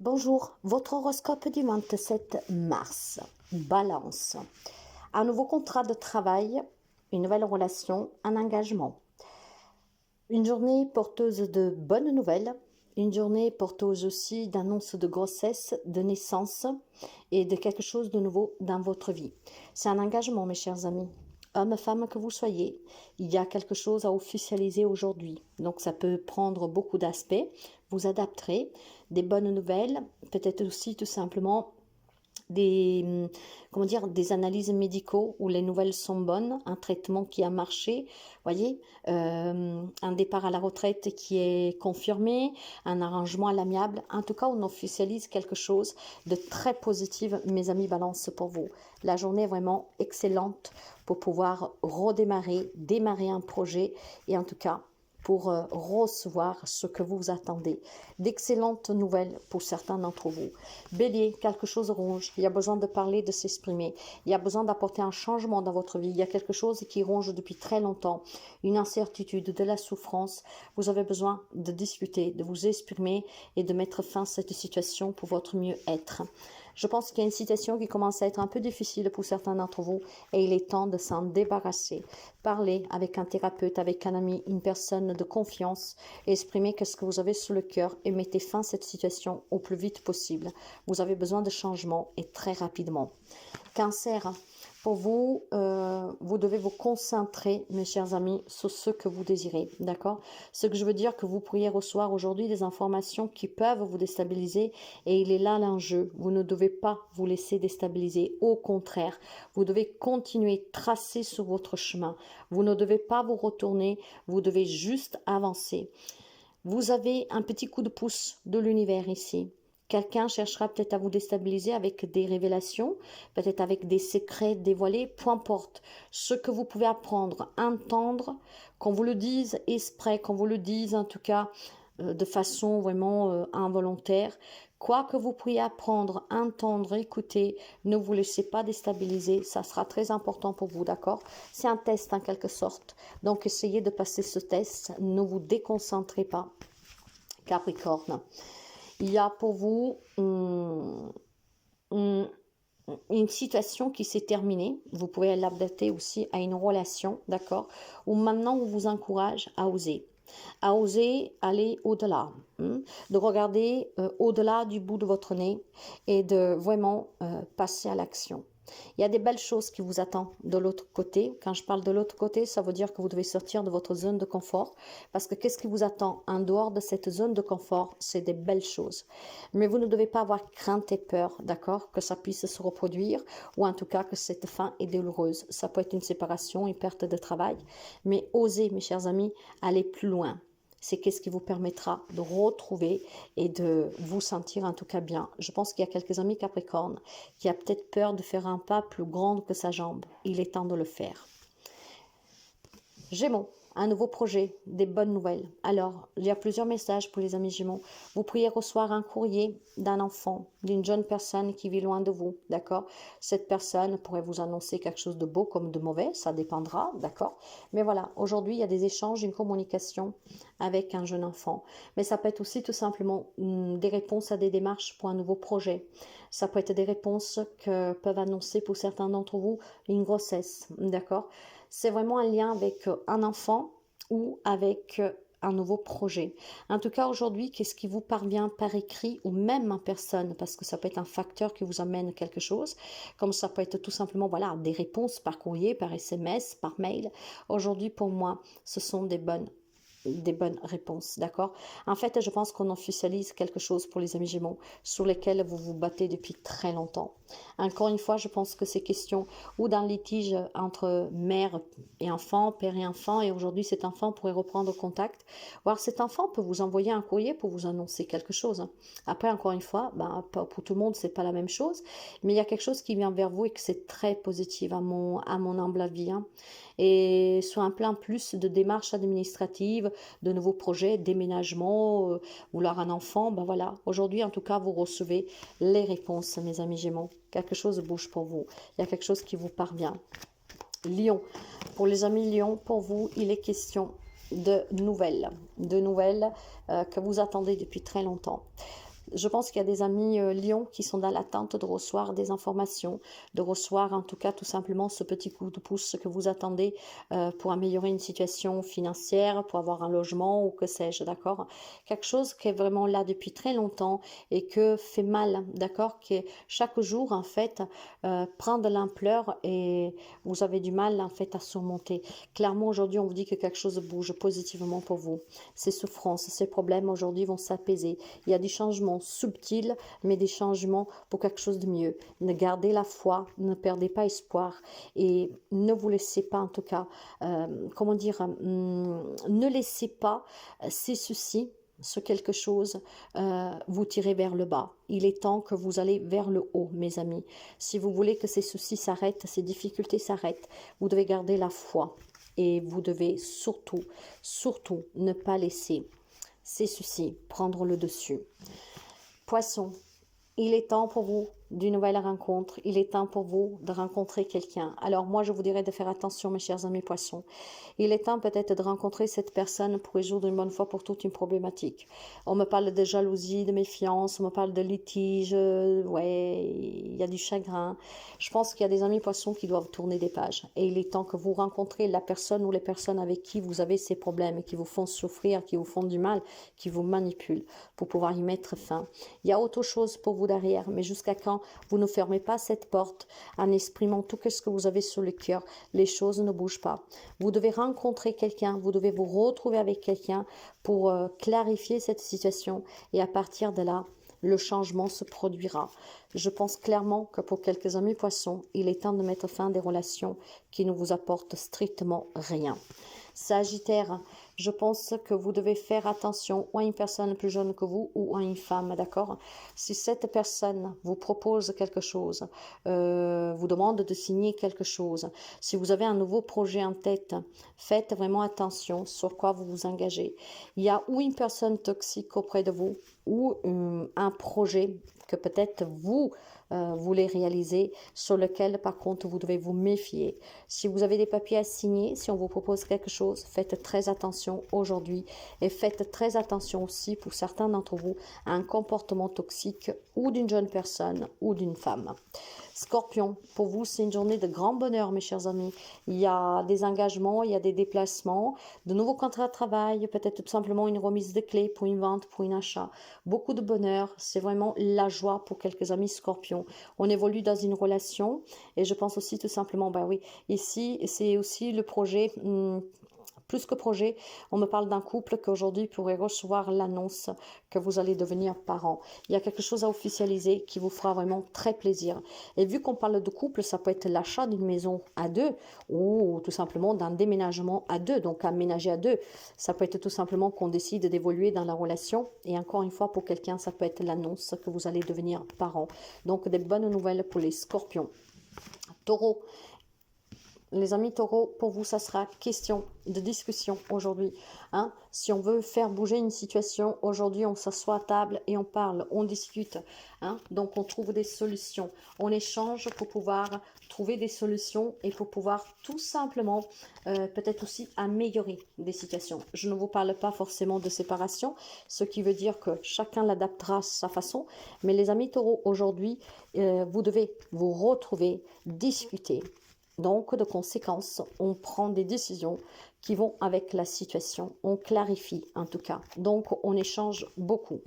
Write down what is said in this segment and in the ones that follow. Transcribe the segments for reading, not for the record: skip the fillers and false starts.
Bonjour, votre horoscope du 27 mars. Balance. Un nouveau contrat de travail, une nouvelle relation, un engagement. Une journée porteuse de bonnes nouvelles, une journée porteuse aussi d'annonces de grossesse, de naissance et de quelque chose de nouveau dans votre vie. C'est un engagement, mes chers amis. Homme, femme que vous soyez, il y a quelque chose à officialiser aujourd'hui. Donc ça peut prendre beaucoup d'aspects. Vous adapterez des bonnes nouvelles, peut-être aussi tout simplement des, des analyses médicaux où les nouvelles sont bonnes, un traitement qui a marché, voyez, un départ à la retraite qui est confirmé, un arrangement à l'amiable. En tout cas, on officialise quelque chose de très positif, mes amis Balance, pour vous. La journée est vraiment excellente pour pouvoir redémarrer, démarrer un projet et en tout cas, pour recevoir ce que vous attendez. D'excellentes nouvelles pour certains d'entre vous. Bélier, quelque chose ronge. Il y a besoin de parler, de s'exprimer. Il y a besoin d'apporter un changement dans votre vie. Il y a quelque chose qui ronge depuis très longtemps. Une incertitude, de la souffrance. Vous avez besoin de discuter, de vous exprimer et de mettre fin à cette situation pour votre mieux-être. Je pense qu'il y a une situation qui commence à être un peu difficile pour certains d'entre vous et il est temps de s'en débarrasser. Parlez avec un thérapeute, avec un ami, une personne de confiance, exprimez ce que vous avez sous le cœur et mettez fin à cette situation au plus vite possible. Vous avez besoin de changement et très rapidement. Cancer, pour vous, vous devez vous concentrer, mes chers amis, sur ce que vous désirez, d'accord? Ce que je veux dire, que vous pourriez recevoir aujourd'hui des informations qui peuvent vous déstabiliser et il est là l'enjeu. Vous ne devez pas vous laisser déstabiliser. Au contraire, vous devez continuer, tracer sur votre chemin. Vous ne devez pas vous retourner, vous devez juste avancer. Vous avez un petit coup de pouce de l'univers ici. Quelqu'un cherchera peut-être à vous déstabiliser avec des révélations, peut-être avec des secrets dévoilés, peu importe. Ce que vous pouvez apprendre, entendre, qu'on vous le dise exprès, qu'on vous le dise en tout cas de façon vraiment involontaire. Quoi que vous pourriez apprendre, entendre, écouter, ne vous laissez pas déstabiliser, ça sera très important pour vous, d'accord? C'est un test en quelque sorte. Donc essayez de passer ce test, ne vous déconcentrez pas. Capricorne. Il y a pour vous une situation qui s'est terminée. Vous pouvez l'adapter aussi à une relation, d'accord? Où maintenant on vous encourage à oser aller au-delà, de regarder au-delà du bout de votre nez et de vraiment passer à l'action. Il y a des belles choses qui vous attendent de l'autre côté. Quand je parle de l'autre côté, ça veut dire que vous devez sortir de votre zone de confort. Parce que qu'est-ce qui vous attend en dehors de cette zone de confort? C'est des belles choses. Mais vous ne devez pas avoir crainte et peur, d'accord? Que ça puisse se reproduire ou en tout cas que cette fin est douloureuse. Ça peut être une séparation, une perte de travail. Mais osez, mes chers amis, aller plus loin. C'est qu'est-ce qui vous permettra de retrouver et de vous sentir en tout cas bien. Je pense qu'il y a quelques amis Capricorne qui a peut-être peur de faire un pas plus grand que sa jambe. Il est temps de le faire. Gémeaux, un nouveau projet, des bonnes nouvelles. Alors, il y a plusieurs messages pour les amis Gémeaux. Vous pourriez recevoir un courrier d'un enfant, d'une jeune personne qui vit loin de vous, d'accord? Cette personne pourrait vous annoncer quelque chose de beau comme de mauvais, ça dépendra, d'accord? Mais voilà, aujourd'hui, il y a des échanges, une communication avec un jeune enfant. Mais ça peut être aussi tout simplement des réponses à des démarches pour un nouveau projet. Ça peut être des réponses que peuvent annoncer pour certains d'entre vous une grossesse, d'accord? C'est vraiment un lien avec un enfant ou avec un nouveau projet. En tout cas, aujourd'hui, qu'est-ce qui vous parvient par écrit ou même en personne, parce que ça peut être un facteur qui vous amène quelque chose, comme ça peut être tout simplement voilà, des réponses par courrier, par SMS, par mail. Aujourd'hui, pour moi, ce sont des bonnes réponses, d'accord? En fait, je pense qu'on officialise quelque chose pour les amis Gémeaux sur lesquels vous vous battez depuis très longtemps. Encore une fois, je pense que ces questions ou d'un litige entre mère et enfant, père et enfant, et aujourd'hui cet enfant pourrait reprendre contact, voire cet enfant peut vous envoyer un courrier pour vous annoncer quelque chose. Après, encore une fois, pour tout le monde, c'est pas la même chose, mais il y a quelque chose qui vient vers vous et que c'est très positif à mon humble avis. Et sur un plan plus de démarches administratives, de nouveaux projets, déménagement, vouloir un enfant, ben voilà. Aujourd'hui, en tout cas, vous recevez les réponses, mes amis Gémeaux. Quelque chose bouge pour vous. Il y a quelque chose qui vous parvient. Lion. Pour les amis Lion, pour vous, il est question de nouvelles que vous attendez depuis très longtemps. Je pense qu'il y a des amis Lion qui sont dans l'attente de recevoir des informations, de recevoir en tout cas tout simplement ce petit coup de pouce que vous attendez pour améliorer une situation financière, pour avoir un logement ou que sais-je, d'accord? Quelque chose qui est vraiment là depuis très longtemps et que fait mal, d'accord? Qui chaque jour en fait prend de l'ampleur et vous avez du mal en fait à surmonter. Clairement aujourd'hui on vous dit que quelque chose bouge positivement pour vous. Ces souffrances, ces problèmes aujourd'hui vont s'apaiser. Il y a des changements subtils, mais des changements pour quelque chose de mieux. Ne gardez la foi, ne perdez pas espoir et ne vous laissez pas en tout cas, comment dire, ne laissez pas ces soucis sur quelque chose, vous tirer vers le bas. Il est temps que vous allez vers le haut, mes amis. Si vous voulez que ces soucis s'arrêtent, ces difficultés s'arrêtent, vous devez garder la foi. Et vous devez surtout, surtout ne pas laisser ces soucis prendre le dessus. Poisson, il est temps pour vous d'une nouvelle rencontre. Il est temps pour vous de rencontrer quelqu'un. Alors moi, je vous dirais de faire attention, mes chers amis poissons. Il est temps peut-être de rencontrer cette personne pour résoudre une bonne fois pour toutes une problématique. On me parle de jalousie, de méfiance, on me parle de litige, ouais, il y a du chagrin. Je pense qu'il y a des amis poissons qui doivent tourner des pages. Et il est temps que vous rencontrez la personne ou les personnes avec qui vous avez ces problèmes, qui vous font souffrir, qui vous font du mal, qui vous manipulent pour pouvoir y mettre fin. Il y a autre chose pour vous derrière, mais jusqu'à quand vous ne fermez pas cette porte en exprimant tout ce que vous avez sur le cœur, les choses ne bougent pas. Vous devez rencontrer quelqu'un, vous devez vous retrouver avec quelqu'un pour clarifier cette situation et à partir de là, le changement se produira. Je pense clairement que pour quelques amis poissons, il est temps de mettre fin à des relations qui ne vous apportent strictement rien. Sagittaire, je pense que vous devez faire attention ou à une personne plus jeune que vous ou à une femme, d'accord? Si cette personne vous propose quelque chose, vous demande de signer quelque chose, si vous avez un nouveau projet en tête, faites vraiment attention sur quoi vous vous engagez. Il y a ou une personne toxique auprès de vous ou un projet que peut-être vous voulez réaliser, sur lequel par contre vous devez vous méfier. Si vous avez des papiers à signer, si on vous propose quelque chose, faites très attention aujourd'hui et faites très attention aussi pour certains d'entre vous à un comportement toxique ou d'une jeune personne ou d'une femme. Scorpion, pour vous, c'est une journée de grand bonheur, mes chers amis. Il y a des engagements, il y a des déplacements, de nouveaux contrats de travail, peut-être tout simplement une remise de clés pour une vente, pour un achat. Beaucoup de bonheur, c'est vraiment la joie pour quelques amis Scorpions. On évolue dans une relation et je pense aussi tout simplement, ben oui, ici, c'est aussi le projet... plus que projet, on me parle d'un couple qu'aujourd'hui pourrait recevoir l'annonce que vous allez devenir parents. Il y a quelque chose à officialiser qui vous fera vraiment très plaisir. Et vu qu'on parle de couple, ça peut être l'achat d'une maison à deux ou tout simplement d'un déménagement à deux, donc aménager à deux. Ça peut être tout simplement qu'on décide d'évoluer dans la relation. Et encore une fois, pour quelqu'un, ça peut être l'annonce que vous allez devenir parents. Donc, des bonnes nouvelles pour les scorpions. Taureau. Les amis taureaux, pour vous, ça sera question de discussion aujourd'hui. Hein? Si on veut faire bouger une situation, aujourd'hui, on s'assoit à table et on parle, on discute. Hein? Donc, on trouve des solutions. On échange pour pouvoir trouver des solutions et pour pouvoir tout simplement, peut-être aussi améliorer des situations. Je ne vous parle pas forcément de séparation, ce qui veut dire que chacun l'adaptera à sa façon. Mais les amis taureaux, aujourd'hui, vous devez vous retrouver, discuter. Donc, de conséquence, on prend des décisions qui vont avec la situation. On clarifie, en tout cas. Donc, on échange beaucoup.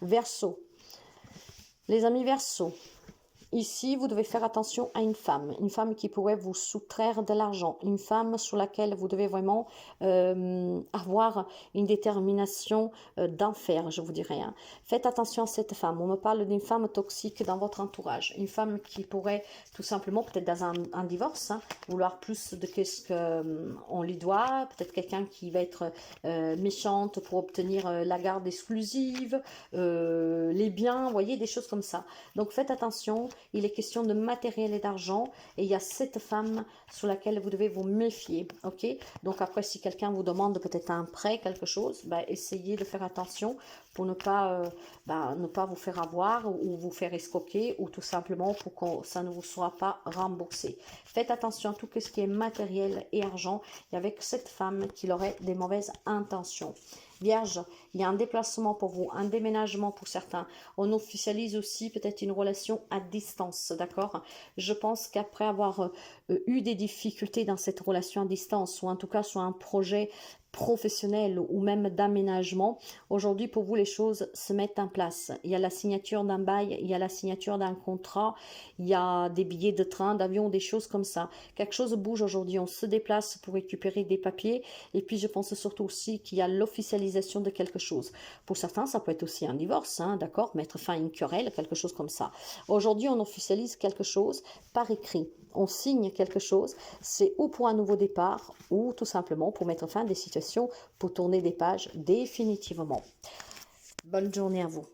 Verseau. Les amis Verseau. Ici, vous devez faire attention à une femme qui pourrait vous soustraire de l'argent, une femme sur laquelle vous devez vraiment avoir une détermination d'enfer, je vous dirais. Hein. Faites attention à cette femme. On me parle d'une femme toxique dans votre entourage, une femme qui pourrait tout simplement, peut-être dans un divorce, hein, vouloir plus de ce qu'on lui doit, peut-être quelqu'un qui va être méchante pour obtenir la garde exclusive, les biens, vous voyez, des choses comme ça. Donc faites attention. Il est question de matériel et d'argent et il y a cette femme sur laquelle vous devez vous méfier, ok? Donc après, si quelqu'un vous demande peut-être un prêt, quelque chose, ben, essayez de faire attention pour ne pas vous faire avoir ou vous faire escroquer ou tout simplement pour que ça ne vous soit pas remboursé. Faites attention à tout ce qui est matériel et argent et avec cette femme qui aurait des mauvaises intentions. Vierge, il y a un déplacement pour vous, un déménagement pour certains. On officialise aussi peut-être une relation à distance, d'accord? Je pense qu'après avoir eu des difficultés dans cette relation à distance, ou en tout cas sur un projet professionnel ou même d'aménagement, aujourd'hui pour vous les choses se mettent en place. Il y a la signature d'un bail, il y a la signature d'un contrat, il y a des billets de train, d'avion, des choses comme ça. Quelque chose bouge aujourd'hui, on se déplace pour récupérer des papiers, et puis je pense surtout aussi qu'il y a l'officialisation de quelque chose. Pour certains, ça peut être aussi un divorce, hein, d'accord, mettre fin à une querelle, quelque chose comme ça. Aujourd'hui, on officialise quelque chose par écrit. On signe quelque chose, c'est ou pour un nouveau départ ou tout simplement pour mettre fin à des situations, pour tourner des pages définitivement. Bonne journée à vous.